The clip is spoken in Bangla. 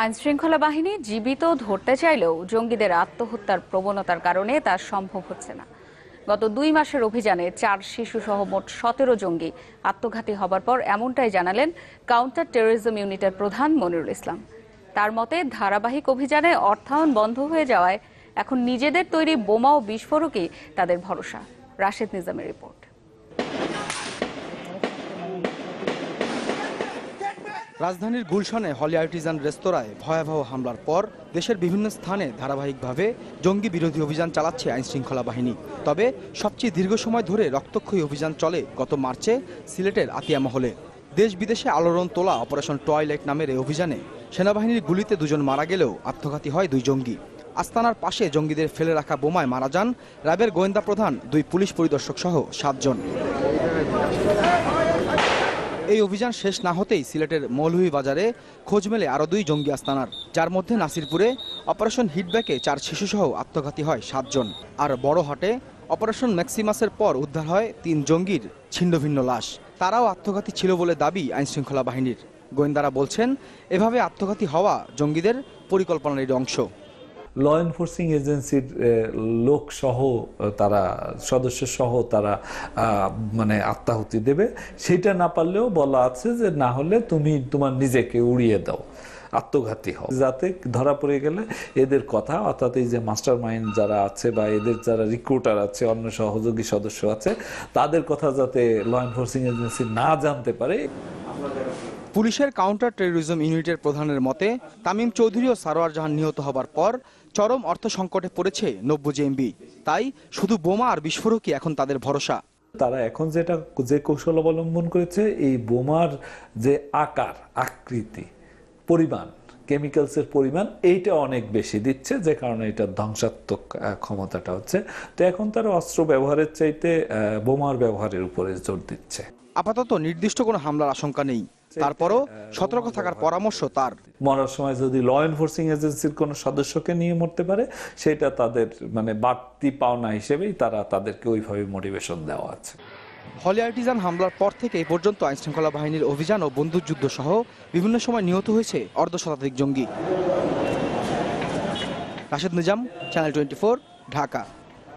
আইনশৃঙ্খলা বাহিনী জীবিত ধরতে চাইলেও জঙ্গিদের আত্মহত্যার প্রবণতার কারণে তা সম্ভব হচ্ছে না। গত 2 মাসের অভিযানে 4 শিশু সহ মোট 17 জঙ্গি আত্মঘাতী হবার পর এমনটাই জানালেন কাউন্টার টেরোরিজম ইউনিটের প্রধান মনিরুল ইসলাম। তার মতে, ধারাবাহিক অভিযানে অর্থায়ন বন্ধ হয়ে যাওয়ায় এখন নিজেদের তৈরি বোমা ও বিস্ফোরকই তাদের ভরসা। রাশেদ নিজামের রিপোর্ট। রাজধানীর গুলশানে হলি আর্টিজান রেস্তোরাঁয় ভয়াবহ হামলার পর দেশের বিভিন্ন স্থানে ধারাবাহিকভাবে জঙ্গি বিরোধী অভিযান চালাচ্ছে আইনশৃঙ্খলা বাহিনী। তবে সবচেয়ে দীর্ঘ সময় ধরে রক্তক্ষয়ী অভিযান চলে গত মার্চে সিলেটের আতিয়া মহলে। দেশ বিদেশে আলোড়ন তোলা অপারেশন টয়লেট নামের এই অভিযানে সেনাবাহিনীর গুলিতে 2 জন মারা গেলেও আত্মঘাতী হয় 2 জঙ্গি। আস্তানার পাশে জঙ্গিদের ফেলে রাখা বোমায় মারা যান র্যাবের গোয়েন্দা প্রধান, 2 পুলিশ পরিদর্শক সহ 7 জন। এই অভিযান শেষ না হতেই সিলেটের মৌলভীবাজারে খোঁজ মেলে আরও 2 জঙ্গি আস্তানার, যার মধ্যে নাসিরপুরে অপারেশন হিটব্যাকে 4 শিশুসহ আত্মঘাতী হয় 7 জন। আর বড়হাটে অপারেশন ম্যাক্সিমাসের পর উদ্ধার হয় 3 জঙ্গির ছিন্নভিন্ন লাশ। তারাও আত্মঘাতী ছিল বলে দাবি আইনশৃঙ্খলা বাহিনীর। গোয়েন্দারা বলছেন, এভাবে আত্মঘাতী হওয়া জঙ্গিদের পরিকল্পনার অংশ। ল এনফোর্সিং এজেন্সির লোক সহ তারা সদস্য সহ তারা মানে আত্মাহুতি দেবে, সেটা না পারলেও বলা আছে যে না হলে তুমি তোমার নিজেকে উড়িয়ে দাও, আত্মঘাতী হও, যাতে ধরা পড়ে গেলে এদের কথা, অর্থাৎ এই যে মাস্টার মাইন্ড যারা আছে বা এদের যারা রিক্রুটার আছে, অন্য সহযোগী সদস্য আছে, তাদের কথা যাতে ল এনফোর্সিং এজেন্সি না জানতে পারে। পুলিশের কাউন্টার টেরোরিজম ইউনিটের প্রধানের মতে, তামিম চৌধুরী ও সারোয়ার জাহান নিহত হবার পর চরম অর্থ সংকটে পড়েছে নব্য জেএমবি। তাই শুধু বোমা আর বিস্ফোরকই এখন তাদের ভরসা। তারা এখন যে কৌশল অবলম্বন করেছে, এই বোমার যে আকার, আকৃতি, পরিমাণ, কেমিক্যালসের পরিমাণ, এইটা অনেক বেশি দিচ্ছে, যে কারণে এটা ধ্বংসাত্মক ক্ষমতাটা হচ্ছে। তো এখন তারা অস্ত্র ব্যবহারের চাইতে বোমার ব্যবহারের উপরে জোর দিচ্ছে। আপাতত নির্দিষ্ট কোনো হামলার আশঙ্কা নেই, তারপরও সতর্ক থাকার পরামর্শ তার। মরার সময় যদি ল এনফোর্সিং এজেন্সির কোনো সদস্যকে নিয়ে মরতে পারে, সেটা তাদের মানে বাড়তি পাওনা হিসেবেই তারা তাদেরকে ওইভাবে মোটিভেশন দেওয়া আছে। হলি আর্টিজান হামলার পর থেকে এই পর্যন্ত আইনশৃঙ্খলা বাহিনীর অভিযান ও বন্দুকযুদ্ধ সহ বিভিন্ন সময় নিহত হয়েছে অর্ধশতাধিক জঙ্গি। রাশেদ নিজাম, চ্যানেল 24, ঢাকা।